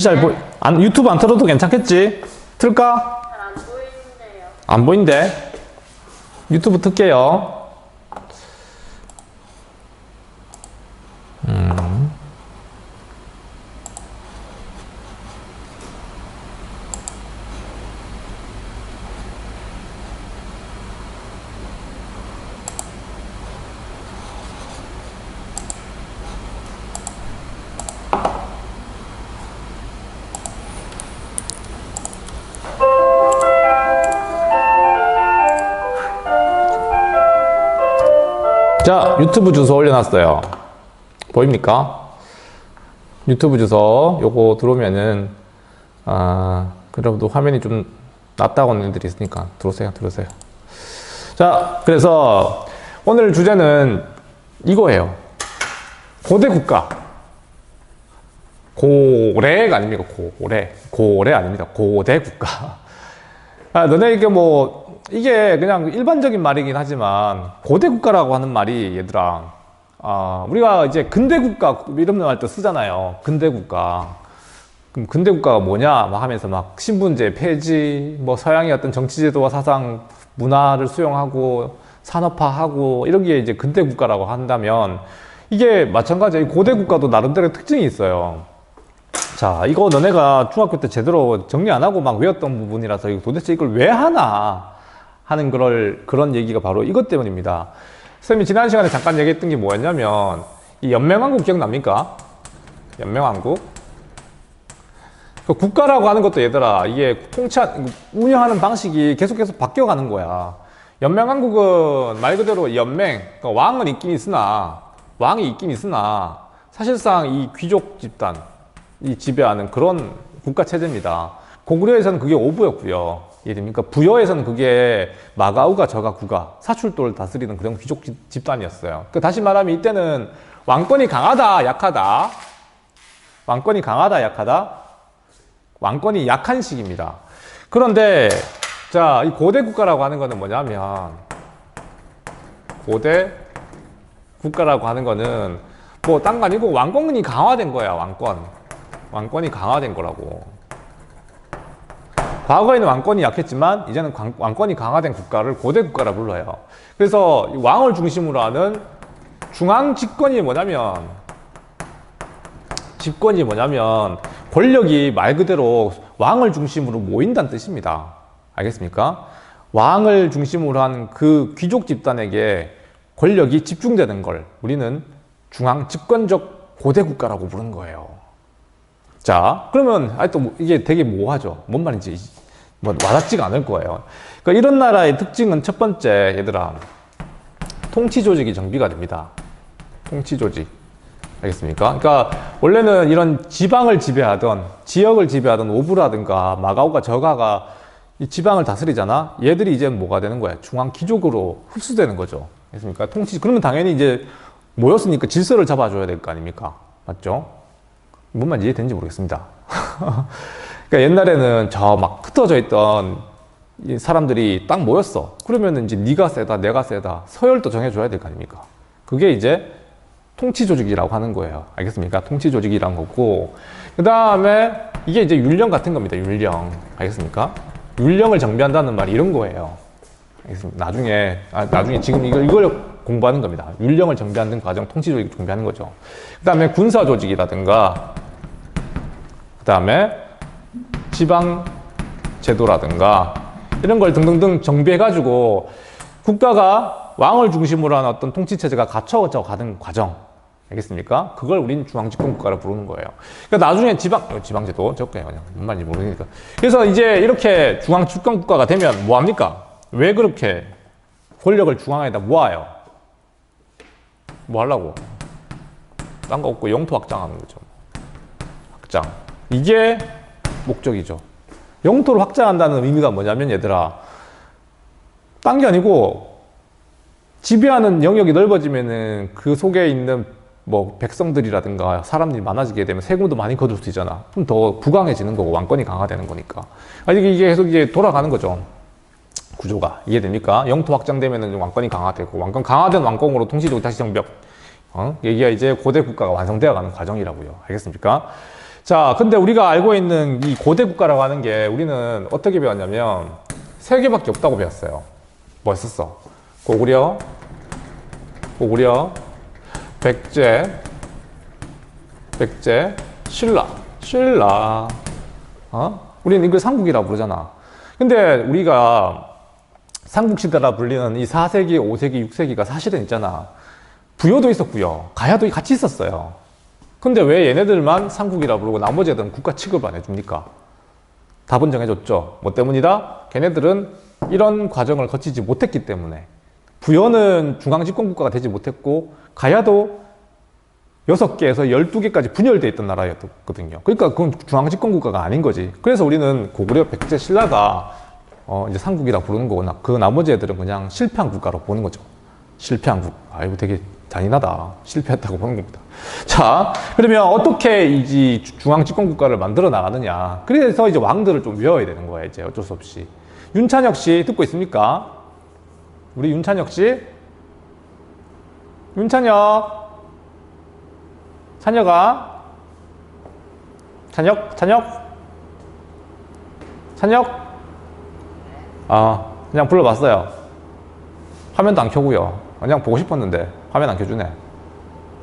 유튜브 안 틀어도 괜찮겠지? 틀까? 잘 안 보이는데요. 안 보인대? 유튜브 틀게요. 자, 유튜브 주소 올려놨어요. 보입니까? 유튜브 주소 요거 들어오면은 그래도 화면이 좀 낫다고 하는 애들이 있으니까 들어오세요. 자, 그래서 오늘 주제는 이거예요. 고대 국가. 고래가 아닙니까? 고래 아닙니다. 고대 국가. 너네 이게 그냥 일반적인 말이긴 하지만 고대 국가라고 하는 말이 얘들아, 우리가 이제 근대 국가 이런 말 또 쓰잖아요. 근대 국가. 그럼 근대 국가가 뭐냐 막 하면서 막 신분제 폐지, 뭐 서양의 어떤 정치제도와 사상 문화를 수용하고 산업화하고 이런 게 이제 근대 국가라고 한다면, 이게 마찬가지로 고대 국가도 나름대로 특징이 있어요. 자, 이거 너네가 중학교 때 제대로 정리 안 하고 막 외웠던 부분이라서 도대체 이걸 왜 하나 하는 그런 얘기가 바로 이것 때문입니다. 선생님이 지난 시간에 잠깐 얘기했던 게 뭐였냐면, 이 연맹왕국 기억납니까? 연맹왕국. 그 국가라고 하는 것도 얘들아, 이게 운영하는 방식이 계속 바뀌어가는 거야. 연맹왕국은 말 그대로 연맹, 그러니까 왕이 있긴 있으나 사실상 이 귀족 집단이 지배하는 그런 국가 체제입니다. 고구려에서는 그게 오부였고요. 이해됩니까? 부여에서는 그게 마가우가 저가구가 사출도를 다스리는 그런 귀족 집단이었어요. 그러니까 다시 말하면 이때는 왕권이 강하다, 약하다. 왕권이 강하다, 약하다. 왕권이 약한 시기입니다. 그런데 자, 이 고대 국가라고 하는 거는 뭐냐면, 고대 국가라고 하는 거는 뭐 딴 거 아니고 왕권이 강화된 거야. 왕권이 강화된 거라고. 과거에는 왕권이 약했지만 이제는 왕권이 강화된 국가를 고대 국가라 불러요. 그래서 왕을 중심으로 하는 중앙 집권이 뭐냐면 권력이 말 그대로 왕을 중심으로 모인다는 뜻입니다. 알겠습니까? 왕을 중심으로 하는 그 귀족 집단에게 권력이 집중되는 걸 우리는 중앙 집권적 고대 국가라고 부르는 거예요. 자, 그러면 또 이게 되게 모호하죠. 뭔 말인지 와닿지가 않을 거예요. 그러니까 이런 나라의 특징은 첫 번째, 얘들아, 통치 조직이 정비가 됩니다. 통치 조직. 알겠습니까? 그러니까 원래는 이런 지방을 지배하던, 지역을 지배하던 오부라든가 마가오가 저가가 이 지방을 다스리잖아. 얘들이 이제 뭐가 되는 거야? 중앙 귀족으로 흡수되는 거죠. 알겠습니까? 그러면 당연히 이제 모였으니까 질서를 잡아줘야 될 거 아닙니까? 맞죠? 뭔 말인지 이해되는지 모르겠습니다. 그러니까 옛날에는 저 막 흩어져 있던 이 사람들이 딱 모였어. 그러면 이제 네가 세다, 내가 세다, 서열도 정해줘야 될 거 아닙니까? 그게 이제 통치 조직이라고 하는 거예요. 알겠습니까? 통치 조직이란 거고, 그 다음에 이게 이제 율령 같은 겁니다. 율령. 알겠습니까? 율령을 정비한다는 말이 이런 거예요. 알겠습니까? 나중에 지금 이걸 공부하는 겁니다. 율령을 정비하는 과정, 통치 조직을 정비하는 거죠. 그 다음에 군사 조직이라든가, 그 다음에 지방 제도라든가 이런 걸 등등등 정비해가지고 국가가 왕을 중심으로 하는 어떤 통치 체제가 갖춰져 가는 과정. 알겠습니까? 그걸 우리는 중앙집권 국가라 부르는 거예요. 그러니까 나중에 지방제도 적게요. 그냥 뭔 말인지 모르니까. 그래서 이제 이렇게 중앙집권 국가가 되면 뭐 합니까? 왜 그렇게 권력을 중앙에다 모아요? 뭐 하려고? 딴 거 없고 영토 확장하는 거죠. 확장. 이게 목적이죠. 영토를 확장한다는 의미가 뭐냐면, 얘들아, 딴 게 아니고 지배하는 영역이 넓어지면은 그 속에 있는 뭐 백성들이라든가 사람들이 많아지게 되면 세금도 많이 거둘 수 있잖아. 그럼 더 부강해지는 거고 왕권이 강화되는 거니까. 이게 계속 이게 돌아가는 거죠. 구조가. 이해됩니까? 영토 확장되면은 왕권이 강화되고, 강화된 왕권으로 통치력이 다시 정벽. 여기가 이제 고대 국가가 완성되어 가는 과정이라고요. 알겠습니까? 자, 근데 우리가 알고 있는 이 고대 국가라고 하는 게 우리는 어떻게 배웠냐면 세 개밖에 없다고 배웠어요. 뭐였었어? 고구려, 백제, 신라. 우리는 이걸 삼국이라고 부르잖아. 근데 우리가 삼국시대라 불리는 이 4세기, 5세기, 6세기가 사실은 있잖아. 부여도 있었고요. 가야도 같이 있었어요. 근데 왜 얘네들만 삼국이라 부르고 나머지 애들은 국가 취급을 안 해줍니까? 답은 정해줬죠. 뭐 때문이다? 걔네들은 이런 과정을 거치지 못했기 때문에. 부여는 중앙집권국가가 되지 못했고 가야도 6개에서 12개까지 분열되어 있던 나라였거든요. 그러니까 그건 중앙집권국가가 아닌 거지. 그래서 우리는 고구려, 백제, 신라가 이제 삼국이라 부르는 거고 그 나머지 애들은 그냥 실패한 국가로 보는 거죠. 실패한 국. 이거 되게 잔인하다. 실패했다고 보는 겁니다. 자, 그러면 어떻게 이 중앙집권국가를 만들어 나가느냐. 그래서 이제 왕들을 좀 외워야 되는 거예요. 이제 어쩔 수 없이. 윤찬혁 씨 듣고 있습니까? 우리 윤찬혁 씨? 찬혁아? 그냥 불러봤어요. 화면도 안 켜고요. 그냥 보고 싶었는데 화면 안 켜주네.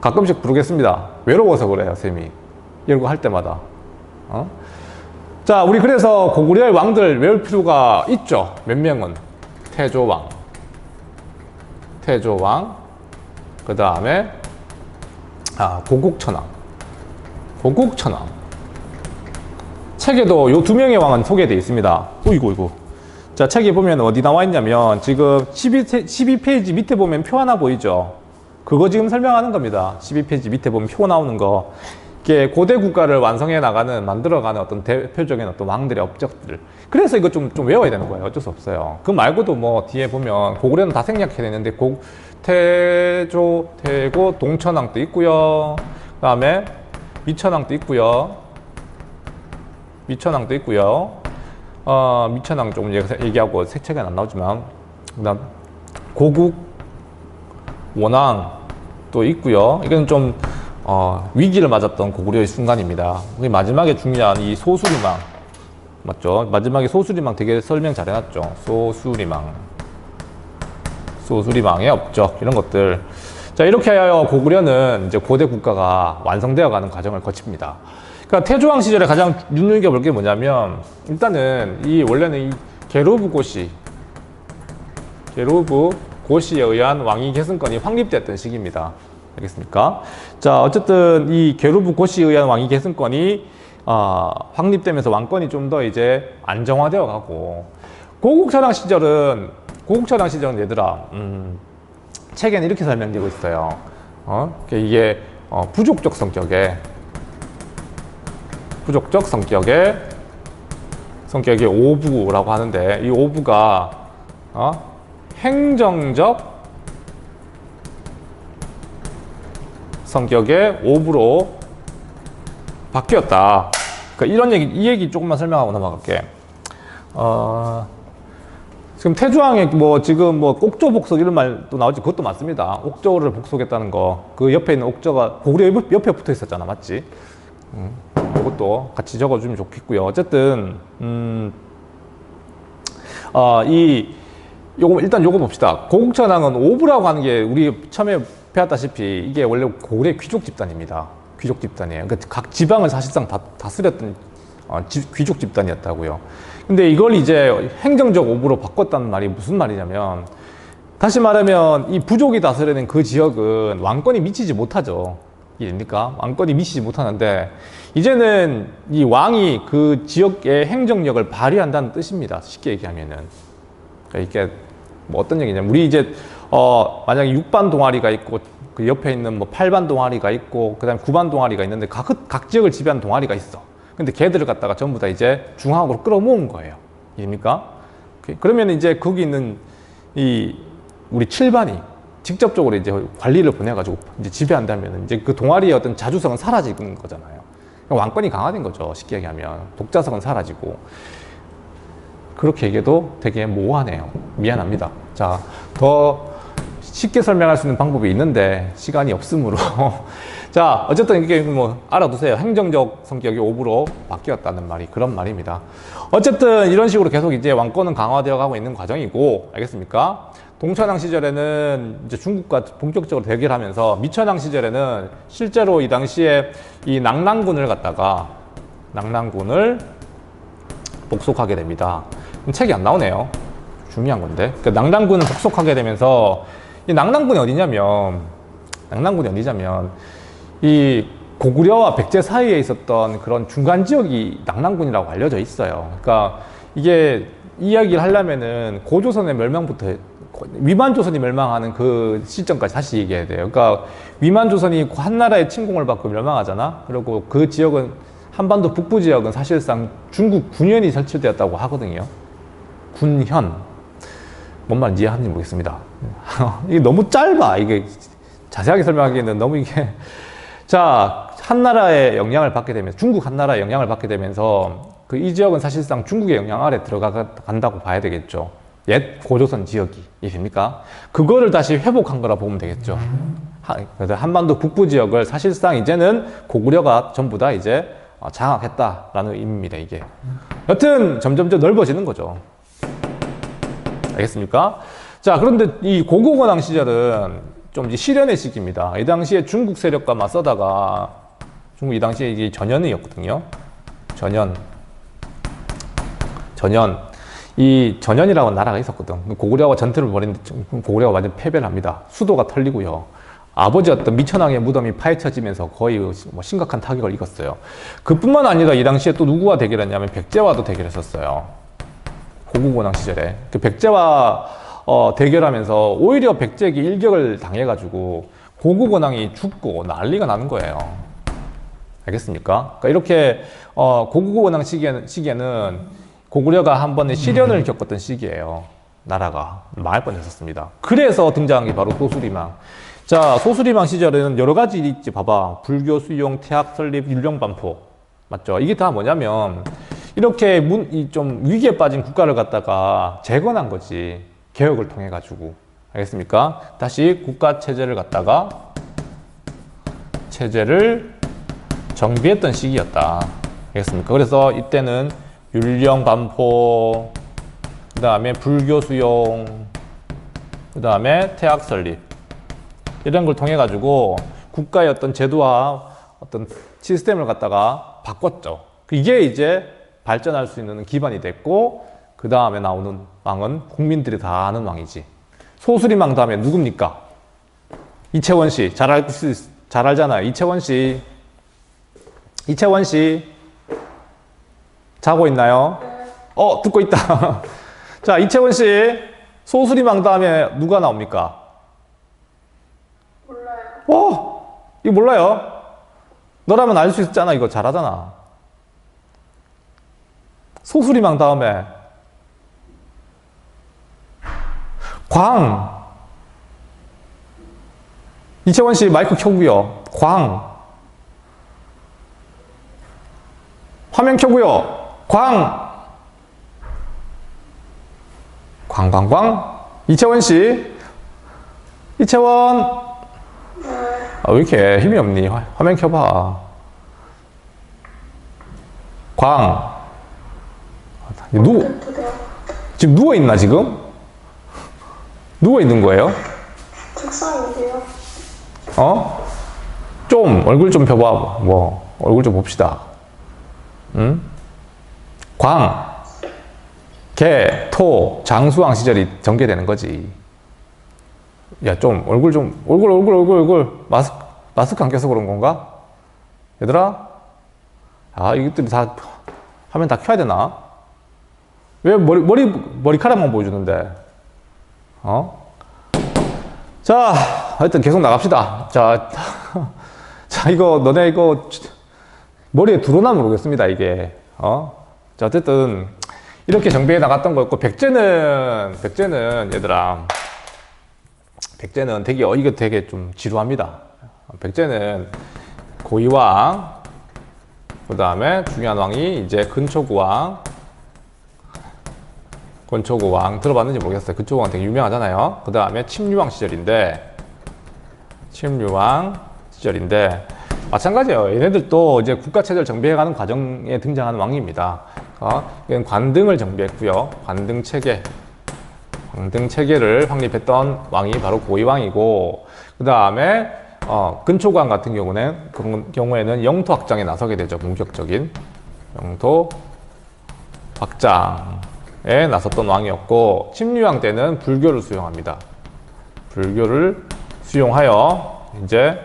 가끔씩 부르겠습니다. 외로워서 그래요, 쌤이. 이런 거 할 때마다. 자, 우리 그래서 고구려의 왕들 외울 필요가 있죠. 몇 명은. 태조왕. 그 다음에 고국천왕. 책에도 요 2명의 왕은 소개되어 있습니다. 이거. 자, 책에 보면 어디 나와 있냐면 지금 12페이지 밑에 보면 표 하나 보이죠? 그거 지금 설명하는 겁니다. 12페이지 밑에 보면 표 나오는 거. 이게 고대 국가를 완성해 나가는, 만들어가는 어떤 대표적인 어떤 왕들의 업적들. 그래서 이거 좀 외워야 되는 거예요. 어쩔 수 없어요. 그 말고도 뭐 뒤에 보면 고구려는 다 생략해냈는데 태조, 태고, 동천왕도 있고요. 그 다음에 미천왕도 있고요. 미천왕 조금 얘기하고 책에 안 나오지만, 그다음 고국 원왕도 있고요. 이건 좀 위기를 맞았던 고구려의 순간입니다. 마지막에 중요한 이 소수리망 맞죠? 마지막에 소수리망 되게 설명 잘 해놨죠. 소수리망의 업적 이런 것들. 자, 이렇게 하여 고구려는 이제 고대 국가가 완성되어 가는 과정을 거칩니다. 그러니까 태조왕 시절에 가장 눈여겨볼 게 뭐냐면, 일단은 원래는 이 게르부 고시에 의한 왕위 계승권이 확립됐던 시기입니다. 알겠습니까? 자, 어쨌든 이 게르부 고시에 의한 왕위 계승권이 확립되면서 왕권이 좀 더 이제 안정화되어 가고, 고국천왕 시절은 얘들아, 책에는 이렇게 설명되고 있어요. 이게 부족적 성격의 오부라고 하는데, 이 오부가 행정적 성격의 오부로 바뀌었다. 그러니까 이 얘기 조금만 설명하고 넘어갈게. 지금 태조왕의 지금 옥조 복속 이런 말도 나오지. 그것도 맞습니다. 옥조를 복속했다는 거. 그 옆에 있는 옥조가 고구려 옆에 붙어 있었잖아. 맞지? 이것도 같이 적어주면 좋겠고요. 어쨌든 일단 요거 봅시다. 고국천왕은 오부라고 하는 게 우리 처음에 배웠다시피 이게 원래 고구려의 귀족 집단입니다. 귀족 집단이에요. 그러니까 각 지방을 사실상 다 다스렸던 귀족 집단이었다고요. 근데 이걸 이제 행정적 오부로 바꿨다는 말이 무슨 말이냐면, 다시 말하면 이 부족이 다스리는 그 지역은 왕권이 미치지 못하죠. 이해됩니까? 왕권이 미치지 못하는데, 이제는 이 왕이 그 지역의 행정력을 발휘한다는 뜻입니다. 쉽게 얘기하면은. 그러니까 이게 어떤 얘기냐면, 우리 이제 만약에 6반 동아리가 있고 그 옆에 있는 8반 동아리가 있고 그다음에 9반 동아리가 있는데 각 지역을 지배하는 동아리가 있어. 근데 걔들을 갖다가 전부 다 이제 중앙으로 끌어모은 거예요. 이해입니까? 그러면 이제 거기 있는 우리 7반이 직접적으로 이제 관리를 보내가지고 이제 지배한다면 이제 그 동아리의 어떤 자주성은 사라지는 거잖아요. 왕권이 강화된 거죠. 쉽게 얘기하면. 독자성은 사라지고. 그렇게 얘기해도 되게 모호하네요. 미안합니다. 자, 더 쉽게 설명할 수 있는 방법이 있는데 시간이 없으므로 자, 어쨌든 이게 뭐 알아두세요. 행정적 성격이 오부로 바뀌었다는 말이 그런 말입니다. 어쨌든 이런 식으로 계속 이제 왕권은 강화되어 가고 있는 과정이고, 알겠습니까? 동천왕 시절에는 이제 중국과 본격적으로 대결하면서, 미천왕 시절에는 실제로 이 당시에 이 낙랑군을 갖다가 낙랑군을 복속하게 됩니다. 책이 안 나오네요. 중요한 건데. 그러니까 낙랑군을 복속하게 되면서, 이 낙랑군이 어디냐면 이 고구려와 백제 사이에 있었던 그런 중간 지역이 낙랑군이라고 알려져 있어요. 그러니까 이게 이야기를 하려면은 고조선의 멸망부터, 위만조선이 멸망하는 그 시점까지 다시 얘기해야 돼요. 그러니까 위만조선이 한나라의 침공을 받고 멸망하잖아. 그리고 그 지역은, 한반도 북부 지역은 사실상 중국 군현이 설치되었다고 하거든요. 군현. 뭔 말인지 이해하는지 모르겠습니다. 이게 너무 짧아. 이게 자세하게 설명하기에는 너무 이게. 자, 한나라의 영향을 받게 되면서, 중국 한나라의 영향을 받게 되면서 그 이 지역은 사실상 중국의 영향 아래 들어간다고 봐야 되겠죠. 옛 고조선 지역이. 이해됩니까? 그거를 다시 회복한 거라 보면 되겠죠. 한반도 북부 지역을 사실상 이제는 고구려가 전부 다 이제 장악했다라는 의미입니다, 이게. 여튼 점점 넓어지는 거죠. 알겠습니까? 자, 그런데 이 고구려왕 시절은 좀 이제 실현의 시기입니다. 이 당시에 중국 세력과 맞서다가, 중국 이 당시에 이게 전현이었거든요. 이 전현이라고 나라가 있었거든. 고구려와 전투를 벌이는데 고구려가 완전 패배를 합니다. 수도가 털리고요. 아버지였던 미천왕의 무덤이 파헤쳐지면서 거의 뭐 심각한 타격을 입었어요. 그뿐만 아니라 이 당시에 또 누구와 대결했냐면 백제와도 대결했었어요. 고구려왕 시절에. 그 백제와 대결하면서 오히려 백제에게 일격을 당해가지고 고구려왕이 죽고 난리가 나는 거예요. 알겠습니까? 그러니까 이렇게 고구려왕 시기에는 고구려가 한 번의 시련을 겪었던 시기예요. 나라가 망할 뻔했었습니다. 그래서 등장한 게 바로 소수리망. 자, 소수리망 시절에는 여러 가지 일이 있지. 봐봐. 불교 수용, 태학 설립, 율령반포. 맞죠? 이게 다 뭐냐면 이렇게 좀 위기에 빠진 국가를 갖다가 재건한 거지. 개혁을 통해 가지고. 알겠습니까? 다시 국가 체제를 갖다가 정비했던 시기였다. 알겠습니까? 그래서 이때는 율령반포, 그 다음에 불교 수용, 그 다음에 태학 설립, 이런 걸 통해 가지고 국가의 어떤 제도와 어떤 시스템을 갖다가 바꿨죠. 이게 이제 발전할 수 있는 기반이 됐고, 그 다음에 나오는 왕은 국민들이 다 아는 왕이지. 소수리망 다음에 누굽니까? 이채원 씨. 잘 알잖아요. 이채원 씨. 자고 있나요? 듣고 있다. 자, 이채원 씨. 소수리망 다음에 누가 나옵니까? 몰라요. 이거 몰라요? 너라면 알 수 있잖아. 이거 잘하잖아. 소수리망 다음에 광. 이채원 씨 마이크 켜고요. 광. 화면 켜고요. 광. 이채원 씨. 이채원. 왜 이렇게 힘이 없니? 화면 켜봐. 광. 지금 누워있나, 지금? 누워있는 거예요? 책상인데요. 좀, 얼굴 좀 펴봐. 뭐, 얼굴 좀 봅시다. 응? 광, 개, 토, 장수왕 시절이 전개되는 거지. 야, 좀, 얼굴. 마스크 안 껴서 그런 건가? 얘들아? 이것들이 다, 화면 다 켜야 되나? 왜 머리카락만 보여주는데? 자, 하여튼 계속 나갑시다. 자, 너네 이거, 머리에 들어오나 모르겠습니다, 이게. 자, 어쨌든, 이렇게 정비해 나갔던 거였고, 백제는, 얘들아, 이거 되게 좀 지루합니다. 백제는 고이왕, 그 다음에 중요한 왕이 이제 근초구왕 들어봤는지 모르겠어요. 근초구왕 되게 유명하잖아요. 그 다음에 침류왕 시절인데, 마찬가지예요. 얘네들도 이제 국가체제를 정비해가는 과정에 등장하는 왕입니다. 이건 관등을 정비했고요. 관등체계를 확립했던 왕이 바로 고의왕이고, 그 다음에 근초광 같은 경우에는 영토 확장에 나서게 되죠. 본격적인 영토 확장에 나섰던 왕이었고, 침류왕 때는 불교를 수용합니다. 불교를 수용하여 이제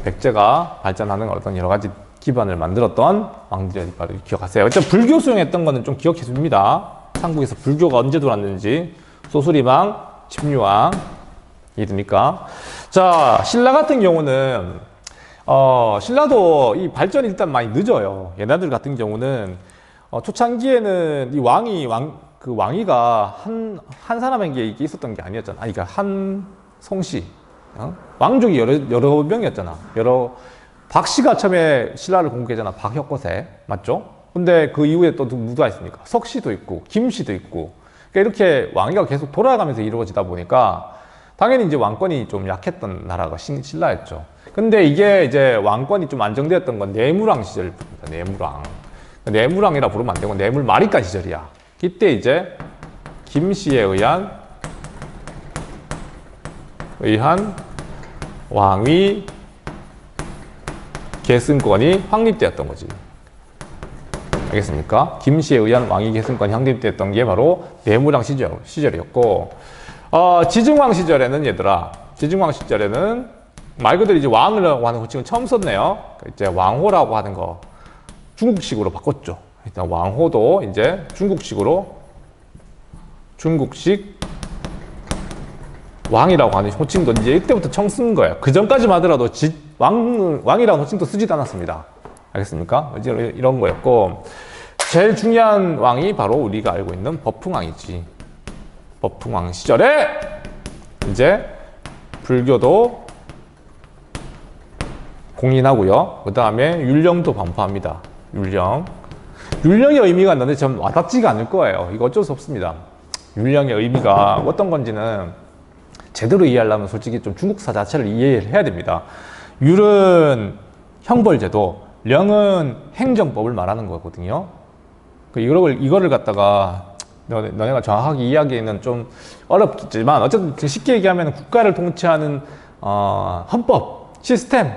백제가 발전하는 어떤 여러 가지 기반을 만들었던 왕들이 바로 기억하세요. 일단 불교 수용했던 거는 좀 기억해 줍니다. 삼국에서 불교가 언제 들어왔는지. 소수리왕, 침류왕 이해됩니까? 자, 신라 같은 경우는 신라도 이 발전이 일단 많이 늦어요. 얘네들 같은 경우는 초창기에는 이 왕위가 한 사람에게 이게 있었던 게 아니었잖아. 그러니까 한 송씨, 왕족이 여러 명이었잖아. 박씨가 처음에 신라를 공격했잖아. 박혁거세 맞죠? 근데 그 이후에 또 누가 있습니까? 석씨도 있고 김씨도 있고. 그러니까 이렇게 왕위가 계속 돌아가면서 이루어지다 보니까 당연히 이제 왕권이 좀 약했던 나라가 신라였죠. 근데 이게 이제 왕권이 좀 안정되었던 건 내물왕 시절입니다. 내물왕이라 부르면 안 되고 내물마리간 시절이야. 이때 이제 김씨에 의한 왕위 계승권이 확립되었던 거지. 알겠습니까? 김씨에 의한 왕위 계승권이 확립되었던 게 바로 내물왕 시절이었고, 지증왕 시절에는 지증왕 시절에는 말 그대로 이제 왕이라고 하는 호칭을 처음 썼네요. 이제 왕호라고 하는 거 중국식으로 바꿨죠. 일단 왕호도 이제 중국식 왕이라고 하는 호칭도 이제 이때부터 처음 쓴 거예요. 그 전까지만 하더라도 왕이라는 호칭도 쓰지도 않았습니다. 알겠습니까? 이런 거였고, 제일 중요한 왕이 바로 우리가 알고 있는 법흥왕이지. 법흥왕 시절에 이제 불교도 공인하고요. 그 다음에 율령도 반포합니다. 율령의 의미가 너네 좀 와닿지가 않을 거예요. 이거 어쩔 수 없습니다. 율령의 의미가 어떤 건지는 제대로 이해하려면 솔직히 좀 중국사 자체를 이해를 해야 됩니다. 율은 형벌제도, 령은 행정법을 말하는 거거든요. 이거를 갖다가 너네가 정확하게 이해하기에는 좀 어렵겠지만 어쨌든 쉽게 얘기하면 국가를 통치하는 헌법, 시스템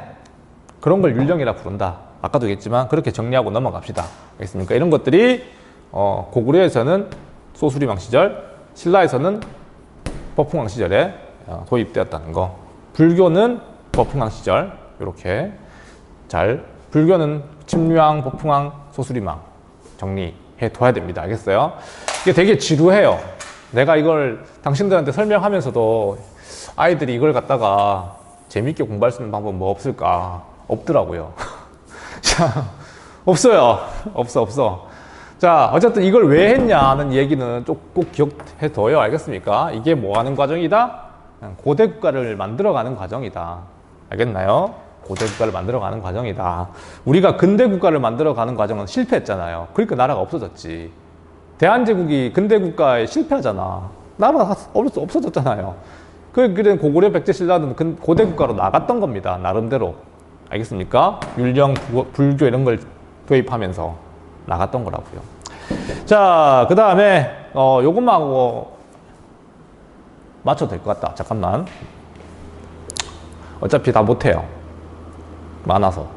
그런 걸 율령이라 부른다. 아까도 얘기했지만 그렇게 정리하고 넘어갑시다. 알겠습니까? 이런 것들이 고구려에서는 소수리왕 시절, 신라에서는 법흥왕 시절에 도입되었다는 거. 불교는 법흥왕 시절 이렇게 불교는 침류왕, 법흥왕, 소수리왕 정리해 둬야 됩니다. 알겠어요? 이게 되게 지루해요. 내가 이걸 당신들한테 설명하면서도 아이들이 이걸 갖다가 재밌게 공부할 수 있는 방법 뭐 없을까? 없더라고요. 자, 없어요. 없어. 자, 어쨌든 이걸 왜 했냐는 얘기는 꼭 기억해 둬요. 알겠습니까? 이게 뭐 하는 과정이다? 고대 국가를 만들어가는 과정이다. 알겠나요? 고대 국가를 만들어가는 과정이다. 우리가 근대 국가를 만들어가는 과정은 실패했잖아요. 그러니까 나라가 없어졌지. 대한제국이 근대 국가에 실패하잖아. 나라가 없어졌잖아요. 그래 고구려, 백제, 신라는 고대 국가로 나갔던 겁니다. 나름대로. 알겠습니까? 율령, 불교 이런 걸 도입하면서 나갔던 거라고요. 자, 그 다음에 요것만 하고 맞춰도 될 것 같다. 잠깐만. 어차피 다 못해요. 많아서.